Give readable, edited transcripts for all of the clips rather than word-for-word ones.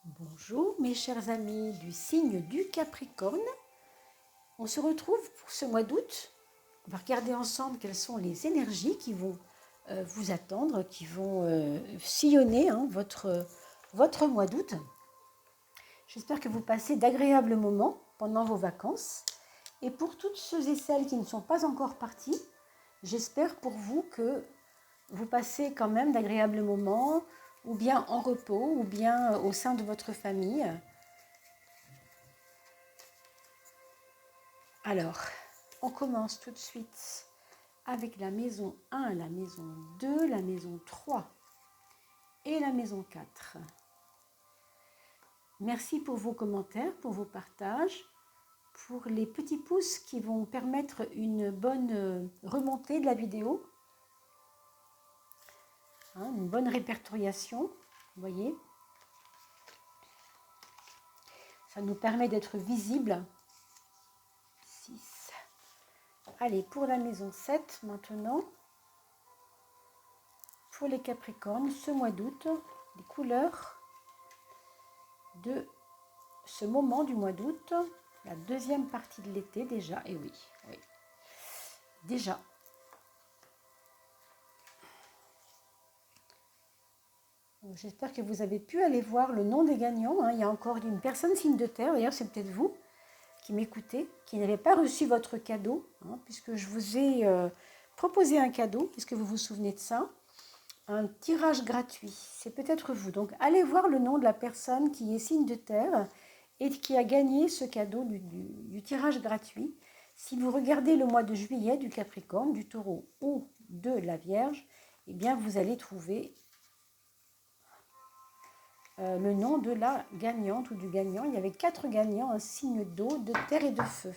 Bonjour mes chers amis du signe du Capricorne. On se retrouve pour ce mois d'août. On va regarder ensemble quelles sont les énergies qui vont vous attendre, qui vont sillonner votre mois d'août. J'espère que vous passez d'agréables moments pendant vos vacances. Et pour toutes ceux et celles qui ne sont pas encore partis, j'espère pour vous que vous passez quand même d'agréables moments, ou bien en repos, ou bien au sein de votre famille. Alors, on commence tout de suite avec la maison 1, la maison 2, la maison 3 et la maison 4. Merci pour vos commentaires, pour vos partages, pour les petits pouces qui vont permettre une bonne remontée de la vidéo, une bonne répertoriation, vous voyez. Ça nous permet d'être visible. 6. Allez, pour la maison 7 maintenant. Pour les Capricornes, ce mois d'août, les couleurs de ce moment du mois d'août, la deuxième partie de l'été déjà, et oui, déjà. J'espère que vous avez pu aller voir le nom des gagnants. Il y a encore une personne signe de terre, d'ailleurs c'est peut-être vous qui m'écoutez, qui n'avez pas reçu votre cadeau, puisque je vous ai proposé un cadeau. Est-ce que vous vous souvenez de ça? Un tirage gratuit, c'est peut-être vous. Donc allez voir le nom de la personne qui est signe de terre et qui a gagné ce cadeau du tirage gratuit. Si vous regardez le mois de juillet du Capricorne, du Taureau ou de la Vierge, eh bien vous allez trouver le nom de la gagnante ou du gagnant. Il y avait 4 gagnants, un signe d'eau, de terre et de feu.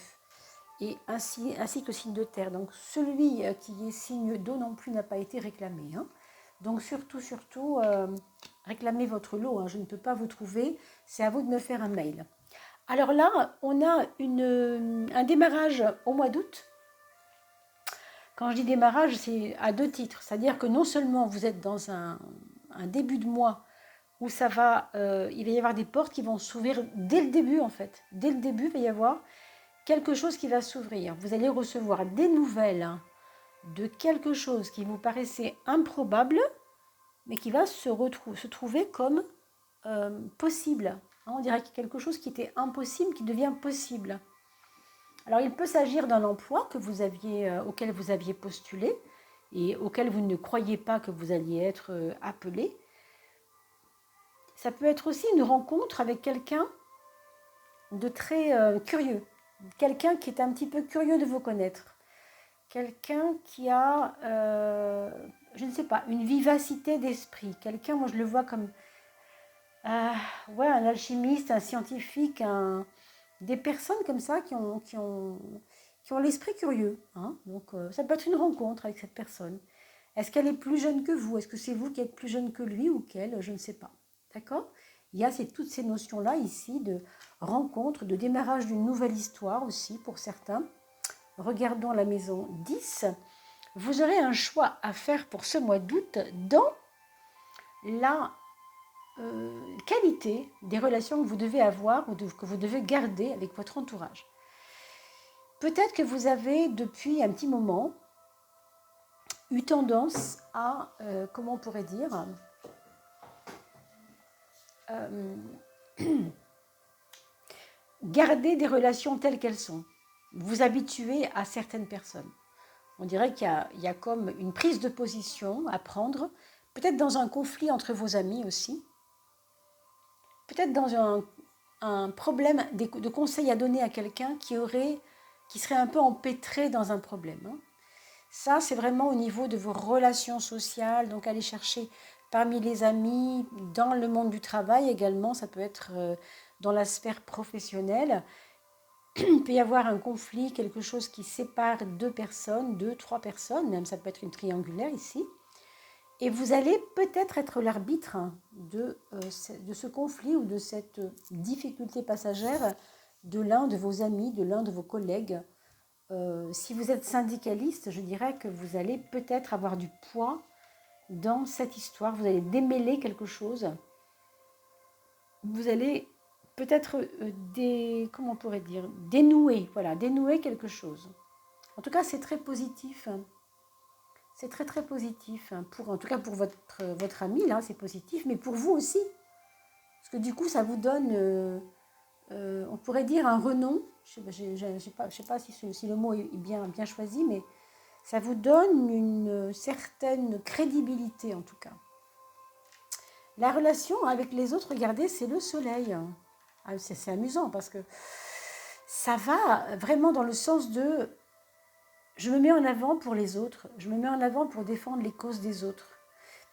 Et ainsi que signe de terre. Donc celui qui est signe d'eau non plus n'a pas été réclamé. Donc surtout, réclamez votre lot. Je ne peux pas vous trouver. C'est à vous de me faire un mail. Alors là, on a un démarrage au mois d'août. Quand je dis démarrage, c'est à 2 titres. C'est-à-dire que non seulement vous êtes dans un début de mois où il va y avoir des portes qui vont s'ouvrir dès le début en fait. Dès le début, il va y avoir quelque chose qui va s'ouvrir. Vous allez recevoir des nouvelles de quelque chose qui vous paraissait improbable, mais qui va se trouver comme possible. On dirait qu'il y a quelque chose qui était impossible qui devient possible. Alors il peut s'agir d'un emploi auquel vous aviez postulé et auquel vous ne croyez pas que vous alliez être appelé. Ça peut être aussi une rencontre avec quelqu'un de très curieux, quelqu'un qui est un petit peu curieux de vous connaître, quelqu'un qui a, je ne sais pas, une vivacité d'esprit, quelqu'un, moi je le vois comme un alchimiste, un scientifique, des personnes comme ça qui ont l'esprit curieux. Donc ça peut être une rencontre avec cette personne. Est-ce qu'elle est plus jeune que vous? Est-ce que c'est vous qui êtes plus jeune que lui ou qu'elle? Je ne sais pas. D'accord? Il y a toutes ces notions-là ici de rencontre, de démarrage d'une nouvelle histoire aussi pour certains. Regardons la maison 10. Vous aurez un choix à faire pour ce mois d'août dans la qualité des relations que vous devez avoir ou que vous devez garder avec votre entourage. Peut-être que vous avez depuis un petit moment eu tendance à, comment on pourrait dire, garder des relations telles qu'elles sont, vous habituer à certaines personnes. On dirait qu'il y a comme une prise de position à prendre, peut-être dans un conflit entre vos amis aussi, peut-être dans un problème de conseils à donner à quelqu'un qui serait un peu empêtré dans un problème. Ça, c'est vraiment au niveau de vos relations sociales, donc aller chercher parmi les amis, dans le monde du travail également, ça peut être dans la sphère professionnelle. Il peut y avoir un conflit, quelque chose qui sépare 2 personnes, 2, 3 personnes, même ça peut être une triangulaire ici. Et vous allez peut-être être l'arbitre de ce conflit ou de cette difficulté passagère de l'un de vos amis, de l'un de vos collègues. Si vous êtes syndicaliste, je dirais que vous allez peut-être avoir du poids dans cette histoire. Vous allez démêler quelque chose vous allez peut-être comment on pourrait dire, dénouer, voilà, dénouer quelque chose. En tout cas, c'est très positif. C'est très très positif. En tout cas, pour votre ami, là, c'est positif, mais pour vous aussi. Parce que du coup, ça vous donne, on pourrait dire, un renom. Je sais pas si le mot est bien choisi, mais ça vous donne une certaine crédibilité, en tout cas. La relation avec les autres, regardez, c'est le soleil. Ah, c'est amusant parce que ça va vraiment dans le sens de je me mets en avant pour les autres, je me mets en avant pour défendre les causes des autres.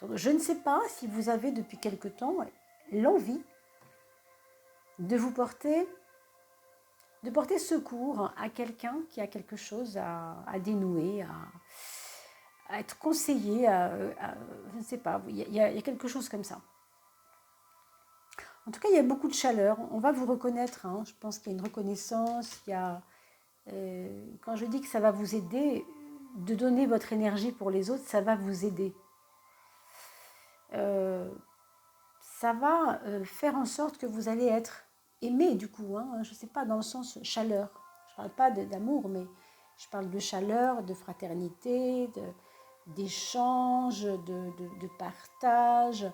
Donc, je ne sais pas si vous avez depuis quelque temps l'envie de vous porter secours à quelqu'un qui a quelque chose à dénouer, à être conseillé, je ne sais pas, il y a quelque chose comme ça. En tout cas, il y a beaucoup de chaleur. On va vous reconnaître. Hein. Je pense qu'il y a une reconnaissance. Quand je dis que ça va vous aider, de donner votre énergie pour les autres, ça va vous aider. Ça va faire en sorte que vous allez être aimé du coup. Hein. Je ne sais pas, dans le sens chaleur. Je ne parle pas d'amour, mais je parle de chaleur, de fraternité, d'échange, de partage.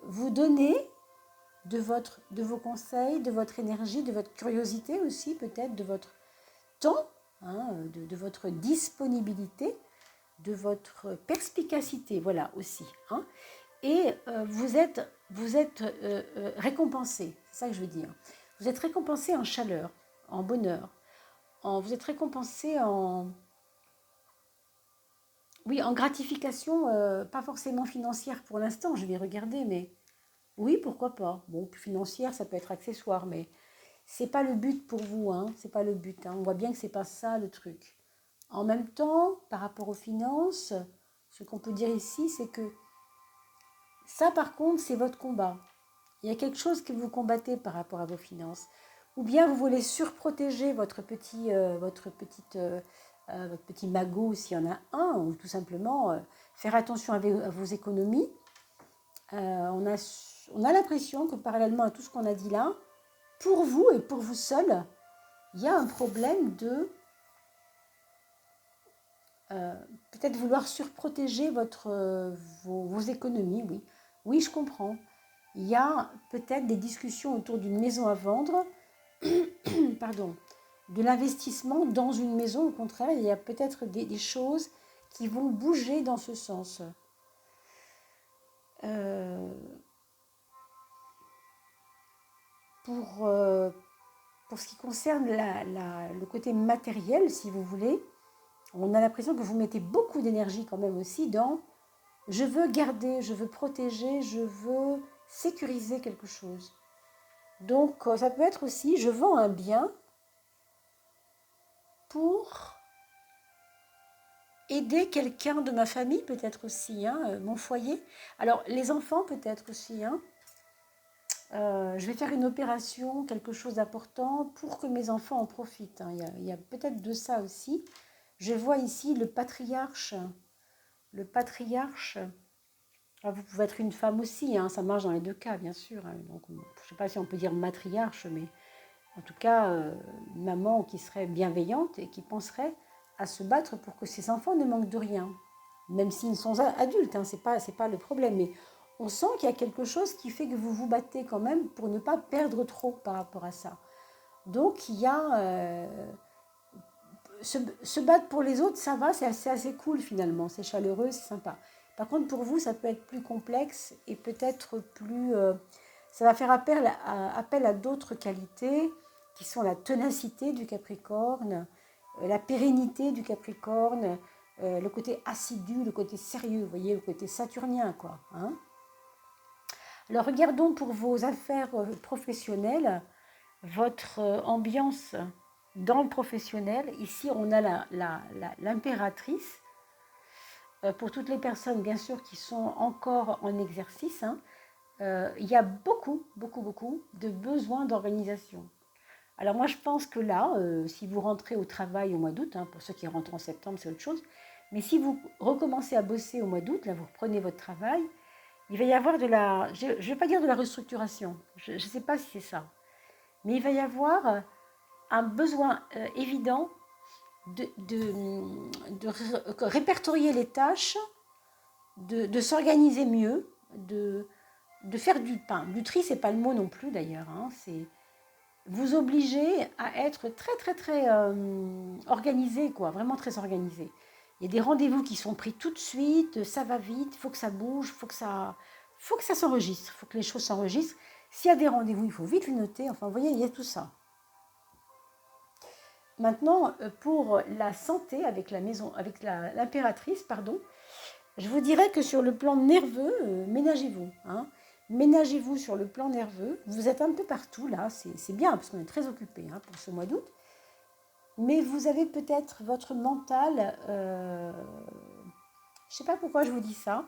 Vous donnez de vos conseils, de votre énergie, de votre curiosité aussi, peut-être de votre temps, hein, de votre disponibilité, de votre perspicacité, voilà aussi. Hein. Et vous êtes récompensé, c'est ça que je veux dire. Vous êtes récompensé en chaleur, en bonheur. Vous êtes récompensé oui, en gratification, pas forcément financière pour l'instant, je vais regarder, mais oui, pourquoi pas. Bon, financière, ça peut être accessoire, mais c'est pas le but pour vous, hein. C'est pas le but. Hein. On voit bien que c'est pas ça le truc. En même temps, par rapport aux finances, ce qu'on peut dire ici, c'est que ça, par contre, c'est votre combat. Il y a quelque chose que vous combattez par rapport à vos finances. Ou bien vous voulez surprotéger votre petit magot, s'il y en a un, ou tout simplement faire attention à vos économies. On a l'impression que parallèlement à tout ce qu'on a dit là, pour vous et pour vous seul, il y a un problème de peut-être vouloir surprotéger vos économies, oui. Oui, je comprends. Il y a peut-être des discussions autour d'une maison à vendre, pardon, de l'investissement dans une maison. Au contraire, il y a peut-être des choses qui vont bouger dans ce sens. Euh, pour, euh, pour ce qui concerne le côté matériel, si vous voulez, on a l'impression que vous mettez beaucoup d'énergie quand même aussi dans je veux garder, je veux protéger, je veux sécuriser quelque chose. Donc ça peut être aussi je vends un bien pour aider quelqu'un de ma famille peut-être aussi, hein, mon foyer. Alors les enfants peut-être aussi. Hein. Je vais faire une opération, quelque chose d'important pour que mes enfants en profitent. Hein. Il y a peut-être de ça aussi. Je vois ici le patriarche. Le patriarche. Alors, vous pouvez être une femme aussi, hein, ça marche dans les deux cas, bien sûr. Hein. Donc, je ne sais pas si on peut dire matriarche, mais en tout cas, une maman qui serait bienveillante et qui penserait à se battre pour que ses enfants ne manquent de rien. Même s'ils sont adultes, hein, c'est pas le problème. Mais on sent qu'il y a quelque chose qui fait que vous vous battez quand même pour ne pas perdre trop par rapport à ça. Donc, il y a se battre pour les autres, ça va, c'est assez cool finalement, c'est chaleureux, c'est sympa. Par contre, pour vous, ça peut être plus complexe et peut-être plus... ça va faire appel à d'autres qualités qui sont la ténacité du Capricorne, la pérennité du Capricorne, le côté assidu, le côté sérieux, vous voyez, le côté saturnien, quoi. Hein. Alors, regardons pour vos affaires professionnelles, votre ambiance dans le professionnel. Ici, on a l'impératrice. Pour toutes les personnes, bien sûr, qui sont encore en exercice, hein, il y a beaucoup, beaucoup, beaucoup de besoins d'organisation. Alors moi, je pense que là, si vous rentrez au travail au mois d'août, hein, pour ceux qui rentrent en septembre, c'est autre chose, mais si vous recommencez à bosser au mois d'août, là, vous reprenez votre travail, Il va y avoir de la, je ne vais pas dire de la restructuration, je ne sais pas si c'est ça, mais il va y avoir un besoin évident de répertorier les tâches, de s'organiser mieux, de faire du pain. Du tri, c'est pas le mot non plus d'ailleurs, hein, c'est vous obliger à être très très très organisé, quoi, vraiment très organisé. Il y a des rendez-vous qui sont pris tout de suite, ça va vite, il faut que ça bouge, faut que ça s'enregistre, il faut que les choses s'enregistrent. S'il y a des rendez-vous, il faut vite les noter. Enfin, vous voyez, il y a tout ça. Maintenant, pour la santé avec la maison, avec l'impératrice, pardon, je vous dirais que sur le plan nerveux, ménagez-vous. Hein. Ménagez-vous sur le plan nerveux. Vous êtes un peu partout là, c'est bien parce qu'on est très occupé hein, pour ce mois d'août. Mais vous avez peut-être votre mental, je ne sais pas pourquoi je vous dis ça,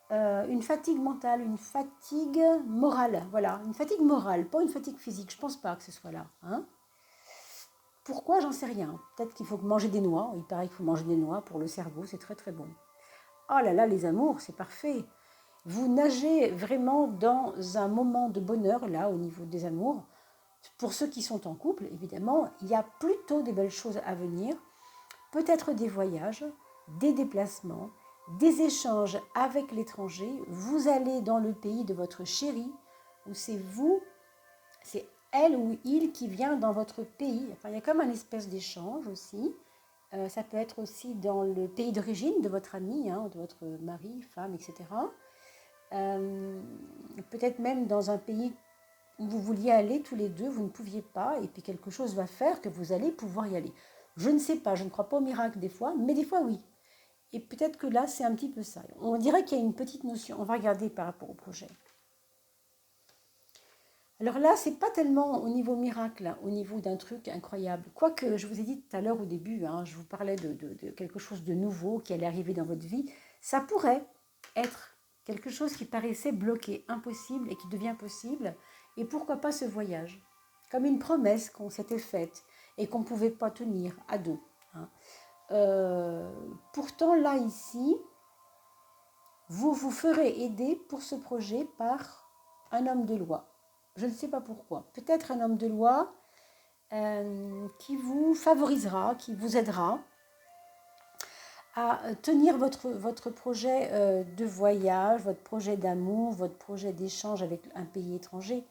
une fatigue mentale, une fatigue morale. Voilà, une fatigue morale, pas une fatigue physique. Je ne pense pas que ce soit là. Hein. Pourquoi, j'en sais rien. Peut-être qu'il faut manger des noix. Il paraît qu'il faut manger des noix pour le cerveau, c'est très très bon. Oh là là, les amours, c'est parfait. Vous nagez vraiment dans un moment de bonheur, là, au niveau des amours. Pour ceux qui sont en couple, évidemment, il y a plutôt des belles choses à venir. Peut-être des voyages, des déplacements, des échanges avec l'étranger. Vous allez dans le pays de votre chérie, où c'est vous, c'est elle ou il qui vient dans votre pays. Enfin, il y a comme un espèce d'échange aussi. Ça peut être aussi dans le pays d'origine de votre ami, hein, de votre mari, femme, etc. Peut-être même dans un pays où vous vouliez aller tous les deux, vous ne pouviez pas, et puis quelque chose va faire que vous allez pouvoir y aller. Je ne sais pas, je ne crois pas au miracle des fois, mais des fois oui. Et peut-être que là, c'est un petit peu ça. On dirait qu'il y a une petite notion. On va regarder par rapport au projet. Alors là, c'est pas tellement au niveau miracle, hein, au niveau d'un truc incroyable. Quoique, je vous ai dit tout à l'heure au début, hein, je vous parlais de quelque chose de nouveau qui allait arriver dans votre vie. Ça pourrait être quelque chose qui paraissait bloqué, impossible et qui devient possible. Et pourquoi pas ce voyage? Comme une promesse qu'on s'était faite et qu'on ne pouvait pas tenir à deux. Hein. Pourtant, là, ici, vous vous ferez aider pour ce projet par un homme de loi. Je ne sais pas pourquoi. Peut-être un homme de loi qui vous favorisera, qui vous aidera à tenir votre projet de voyage, votre projet d'amour, votre projet d'échange avec un pays étranger.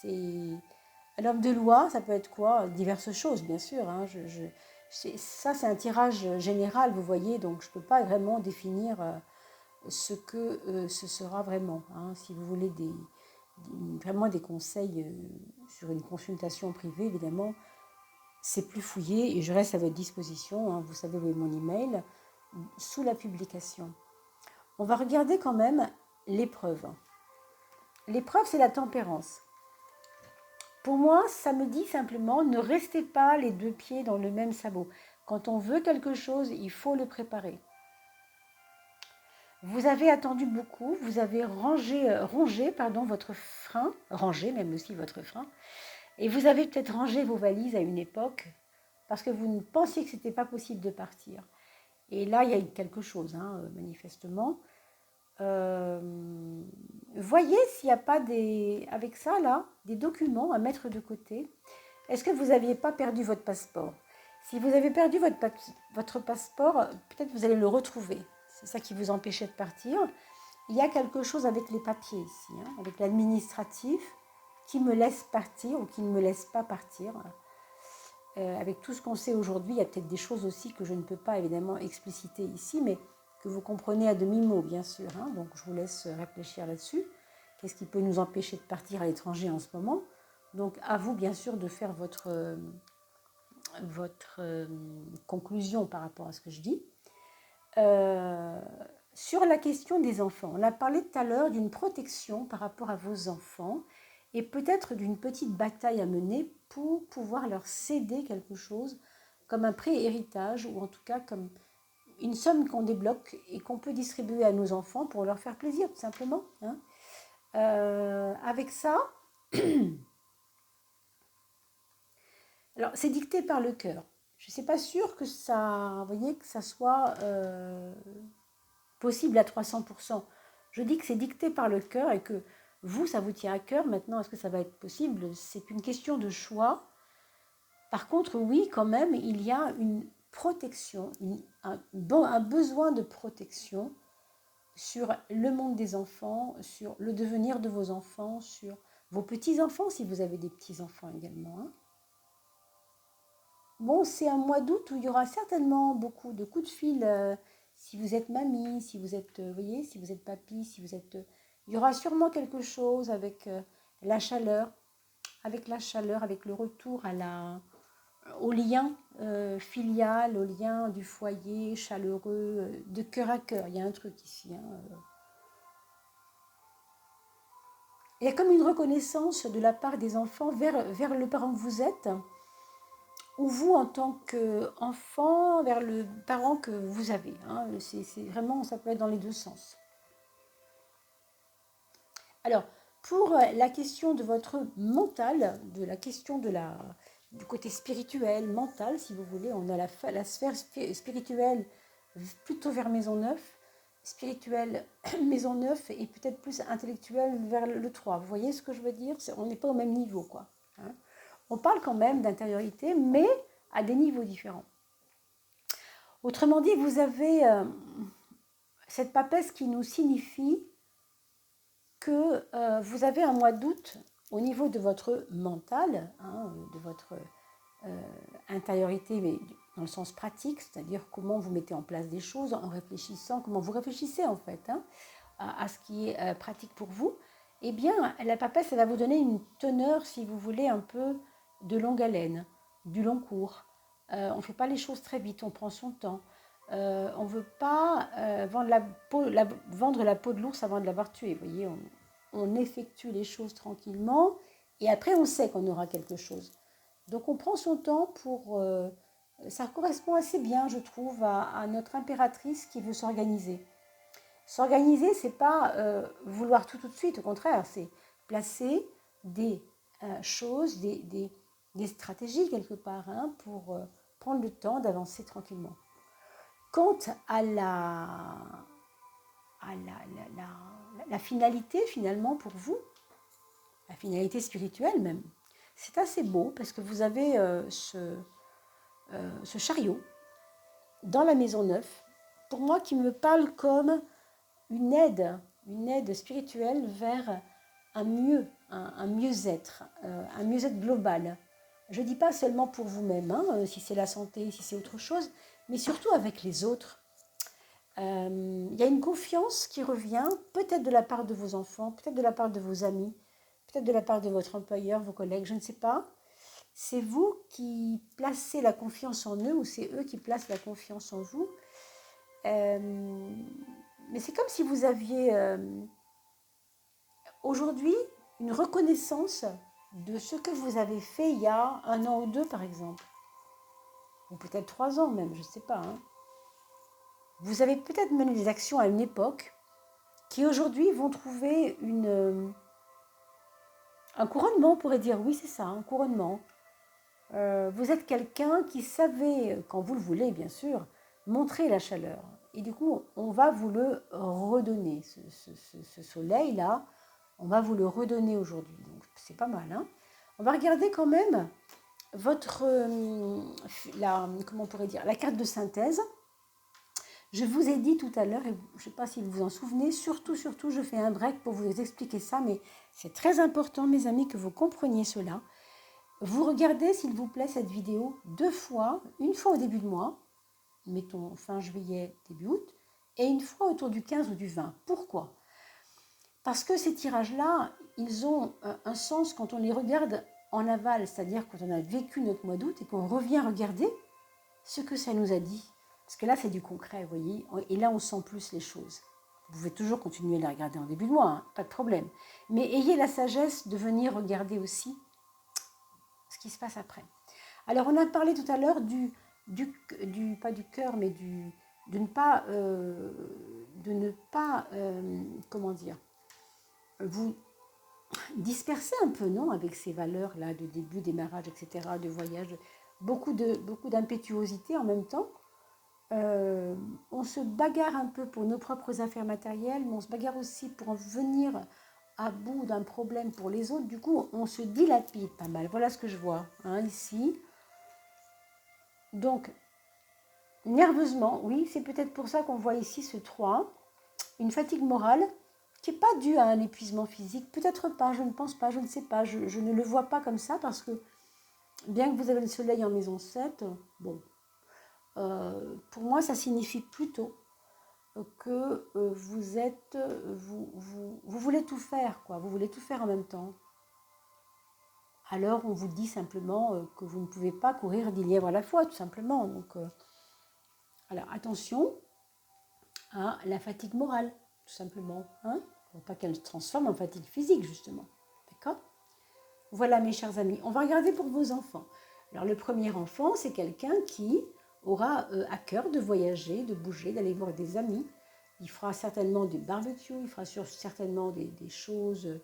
C'est un homme de loi, ça peut être quoi? Diverses choses, bien sûr. Hein. Ça, c'est un tirage général, vous voyez, donc je ne peux pas vraiment définir ce que ce sera vraiment. Hein. Si vous voulez vraiment des conseils sur une consultation privée, évidemment, c'est plus fouillé et je reste à votre disposition. Hein. Vous savez où est mon email, sous la publication. On va regarder quand même l'épreuve. L'épreuve, c'est la tempérance. Pour moi, ça me dit simplement, ne restez pas les deux pieds dans le même sabot. Quand on veut quelque chose, il faut le préparer. Vous avez attendu beaucoup, vous avez rongé votre frein, rangé même aussi votre frein, et vous avez peut-être rangé vos valises à une époque parce que vous ne pensiez que ce n'était pas possible de partir. Et là, il y a quelque chose, hein, manifestement. Voyez s'il n'y a pas avec ça, là, des documents à mettre de côté. Est-ce que vous n'aviez pas perdu votre passeport? Si vous avez perdu votre passeport, peut-être vous allez le retrouver. C'est ça qui vous empêchait de partir. Il y a quelque chose avec les papiers ici, hein, avec l'administratif, qui me laisse partir ou qui ne me laisse pas partir. Avec tout ce qu'on sait aujourd'hui, il y a peut-être des choses aussi que je ne peux pas évidemment expliciter ici, mais que vous comprenez à demi-mot, bien sûr. Hein, donc je vous laisse réfléchir là-dessus. Qu'est-ce qui peut nous empêcher de partir à l'étranger en ce moment? Donc à vous, bien sûr, de faire votre conclusion par rapport à ce que je dis. Sur la question des enfants, on a parlé tout à l'heure d'une protection par rapport à vos enfants et peut-être d'une petite bataille à mener pour pouvoir leur céder quelque chose comme un pré-héritage ou en tout cas comme une somme qu'on débloque et qu'on peut distribuer à nos enfants pour leur faire plaisir tout simplement. Hein. Avec ça, alors c'est dicté par le cœur. Je ne suis pas sûre que ça, vous voyez, que ça soit possible à 300%. Je dis que c'est dicté par le cœur et que vous, ça vous tient à cœur. Maintenant, est-ce que ça va être possible? C'est une question de choix. Par contre, oui, quand même, il y a une protection, un besoin de protection sur le monde des enfants, sur le devenir de vos enfants, sur vos petits-enfants, si vous avez des petits-enfants également. Hein. Bon, c'est un mois d'août où il y aura certainement beaucoup de coups de fil. Si vous êtes mamie, si vous êtes, voyez, si vous êtes papy, si vous êtes... il y aura sûrement quelque chose avec la chaleur, avec le retour au lien filial, au lien du foyer chaleureux, de cœur à cœur. Il y a un truc ici. Hein. Il y a comme une reconnaissance de la part des enfants vers le parent que vous êtes, ou vous en tant qu'enfant vers le parent que vous avez. Hein. C'est vraiment, ça peut être dans les deux sens. Alors, pour la question de votre mental, de la question du côté spirituel, mental, si vous voulez, on a la sphère spirituelle plutôt vers Maison 9, spirituelle Maison 9 et peut-être plus intellectuelle vers le 3. Vous voyez ce que je veux dire? On n'est pas au même niveau, quoi. Hein. On parle quand même d'intériorité, mais à des niveaux différents. Autrement dit, vous avez cette papesse qui nous signifie que vous avez un mois d'août au niveau de votre mental, hein, de votre intériorité, mais dans le sens pratique, c'est-à-dire comment vous mettez en place des choses en réfléchissant, comment vous réfléchissez en fait hein, à ce qui est pratique pour vous, eh bien la papesse, elle va vous donner une teneur, si vous voulez, un peu de longue haleine, du long cours. On ne fait pas les choses très vite, on prend son temps. On ne veut pas vendre la peau de l'ours avant de l'avoir tué. Vous voyez, on effectue les choses tranquillement et après on sait qu'on aura quelque chose. Donc on prend son temps pour... ça correspond assez bien, je trouve, à notre impératrice qui veut s'organiser. S'organiser, c'est pas vouloir tout de suite, au contraire, c'est placer des choses, des stratégies quelque part hein, pour prendre le temps d'avancer tranquillement. Quant à la finalité finalement pour vous, la finalité spirituelle même, c'est assez beau parce que vous avez ce chariot dans la maison 9, pour moi qui me parle comme une aide spirituelle vers un mieux-être, un mieux-être global. Je ne dis pas seulement pour vous-même, hein, si c'est la santé, si c'est autre chose, mais surtout avec les autres. Il y a une confiance qui revient, peut-être de la part de vos enfants, peut-être de la part de vos amis, peut-être de la part de votre employeur, vos collègues, je ne sais pas. C'est vous qui placez la confiance en eux ou c'est eux qui placent la confiance en vous. Mais c'est comme si vous aviez aujourd'hui une reconnaissance de ce que vous avez fait il y a 1 an ou 2 par exemple. Ou peut-être 3 ans même, je ne sais pas. Hein. Vous avez peut-être mené des actions à une époque qui aujourd'hui vont trouver un couronnement, on pourrait dire. Oui, c'est ça, un couronnement. Vous êtes quelqu'un qui savait, quand vous le voulez bien sûr, montrer la chaleur. Et du coup, on va vous le redonner. Ce soleil-là, on va vous le redonner aujourd'hui. Donc, c'est pas mal. Hein. On va regarder quand même votre, comment on pourrait dire, la carte de synthèse. Je vous ai dit tout à l'heure, et je ne sais pas si vous vous en souvenez, surtout, je fais un break pour vous expliquer ça, mais c'est très important, mes amis, que vous compreniez cela. Vous regardez, s'il vous plaît, cette vidéo 2 fois, une fois au début de mois, mettons fin juillet, début août, et une fois autour du 15 ou du 20. Pourquoi? Parce que ces tirages-là, ils ont un sens quand on les regarde en aval, c'est-à-dire quand on a vécu notre mois d'août et qu'on revient regarder ce que ça nous a dit. Parce que là, c'est du concret, vous voyez, et là, on sent plus les choses. Vous pouvez toujours continuer à les regarder en début de mois, hein, pas de problème. Mais ayez la sagesse de venir regarder aussi ce qui se passe après. Alors, on a parlé tout à l'heure pas du cœur, mais de ne pas comment dire, vous disperser un peu, non, avec ces valeurs-là de début, démarrage, etc., de voyage, beaucoup d'impétuosité en même temps. on se bagarre un peu pour nos propres affaires matérielles, mais on se bagarre aussi pour en venir à bout d'un problème pour les autres. Du coup, on se dilapide pas mal. Voilà ce que je vois ici. Donc, nerveusement, oui, c'est peut-être pour ça qu'on voit ici ce 3, une fatigue morale qui n'est pas due à un épuisement physique. Peut-être pas, je ne pense pas, je ne sais pas. Je ne le vois pas comme ça parce que bien que vous avez le soleil en maison 7, bon, pour moi, ça signifie plutôt que vous voulez tout faire, quoi. Vous voulez tout faire en même temps. Alors, on vous dit simplement que vous ne pouvez pas courir 10 lièvres à la fois, tout simplement. Donc, alors, attention à la fatigue morale, tout simplement. Hein, pour pas qu'elle se transforme en fatigue physique, justement. D'accord? Voilà, mes chers amis. On va regarder pour vos enfants. Alors, le premier enfant, c'est quelqu'un qui aura à cœur de voyager, de bouger, d'aller voir des amis. Il fera certainement des barbecues, il fera certainement des choses,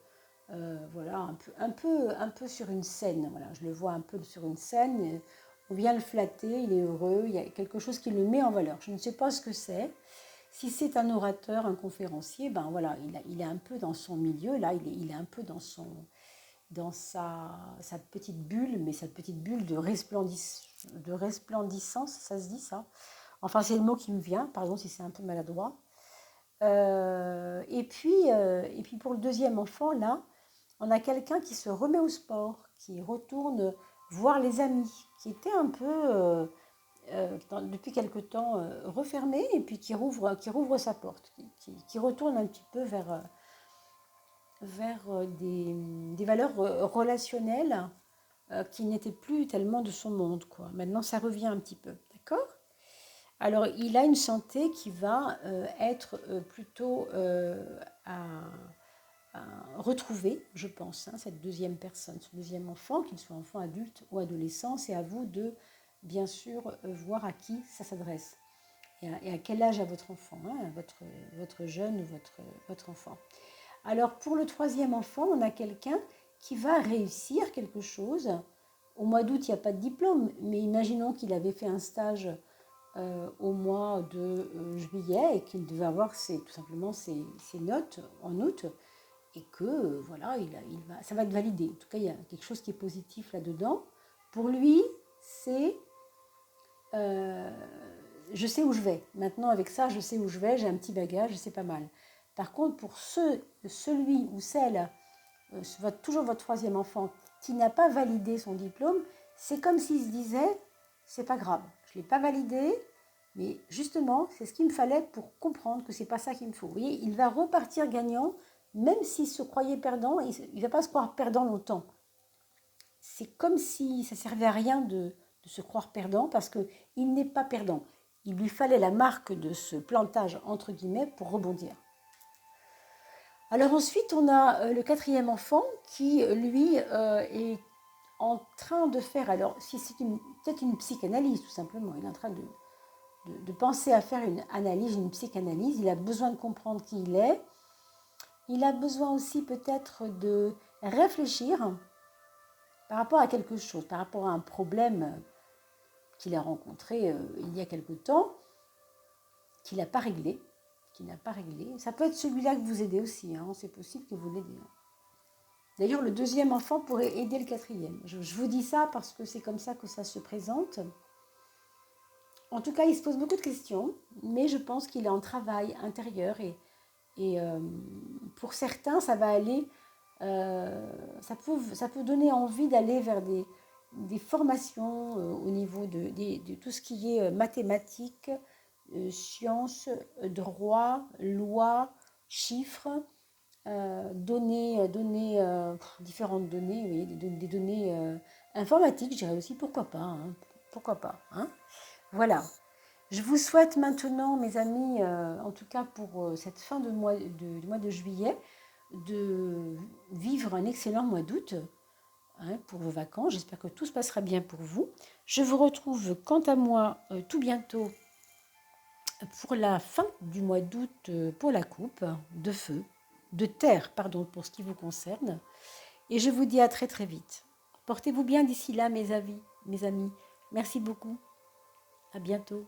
voilà, un peu sur une scène. Voilà, je le vois un peu sur une scène. On vient le flatter, il est heureux, il y a quelque chose qui le met en valeur. Je ne sais pas ce que c'est. Si c'est un orateur, un conférencier, ben voilà, il est un peu dans son milieu, là, il est un peu dans sa petite bulle, mais cette petite bulle de resplendissance, ça se dit ça? Enfin, c'est le mot qui me vient, pardon si c'est un peu maladroit. Et puis pour le deuxième enfant, là, on a quelqu'un qui se remet au sport, qui retourne voir les amis, qui était un peu, depuis quelque temps, refermé, et puis qui rouvre sa porte, qui retourne un petit peu vers des valeurs relationnelles qui n'étaient plus tellement de son monde, quoi. Maintenant, ça revient un petit peu, d'accord? Alors, il a une santé qui va être plutôt à retrouver, je pense, hein, cette deuxième personne, ce deuxième enfant, qu'il soit enfant, adulte ou adolescent. C'est à vous de, bien sûr, voir à qui ça s'adresse et à quel âge a votre enfant, hein, votre jeune ou votre enfant. Alors, pour le troisième enfant, on a quelqu'un qui va réussir quelque chose. Au mois d'août, il n'y a pas de diplôme, mais imaginons qu'il avait fait un stage au mois de juillet et qu'il devait avoir tout simplement ses notes en août et que voilà, ça va être validé. En tout cas, il y a quelque chose qui est positif là-dedans. Pour lui, c'est je sais où je vais. Maintenant, avec ça, je sais où je vais, j'ai un petit bagage, c'est pas mal. Par contre, pour celui ou celle, toujours votre troisième enfant, qui n'a pas validé son diplôme, c'est comme s'il se disait, c'est pas grave, je ne l'ai pas validé, mais justement, c'est ce qu'il me fallait pour comprendre que c'est pas ça qu'il me faut. Vous voyez, il va repartir gagnant, même s'il se croyait perdant, il ne va pas se croire perdant longtemps. C'est comme si ça servait à rien de se croire perdant, parce qu'il n'est pas perdant. Il lui fallait la marque de ce plantage, entre guillemets, pour rebondir. Alors ensuite, on a le quatrième enfant qui, lui, est en train de faire, alors si c'est peut-être une psychanalyse tout simplement, il est en train de penser à faire une analyse, une psychanalyse, il a besoin de comprendre qui il est, il a besoin aussi peut-être de réfléchir par rapport à quelque chose, par rapport à un problème qu'il a rencontré il y a quelque temps, qu'il n'a pas réglé, Ça peut être celui-là que vous aidez aussi, hein, c'est possible que vous l'aidez. D'ailleurs, le deuxième enfant pourrait aider le quatrième. Je vous dis ça parce que c'est comme ça que ça se présente. En tout cas, il se pose beaucoup de questions, mais je pense qu'il est en travail intérieur et pour certains, ça va aller, ça peut donner envie d'aller vers des formations au niveau de tout ce qui est mathématiques, sciences, droit, loi, chiffres, différentes données, oui, des données informatiques, je dirais aussi, pourquoi pas, hein, pourquoi pas, hein. Voilà. Je vous souhaite maintenant, mes amis, en tout cas pour cette fin du mois de juillet, de vivre un excellent mois d'août, hein, pour vos vacances. J'espère que tout se passera bien pour vous. Je vous retrouve, quant à moi, tout bientôt pour la fin du mois d'août, pour la coupe de terre, pardon, pour ce qui vous concerne. Et je vous dis à très très vite. Portez-vous bien d'ici là, mes amis. Merci beaucoup. À bientôt.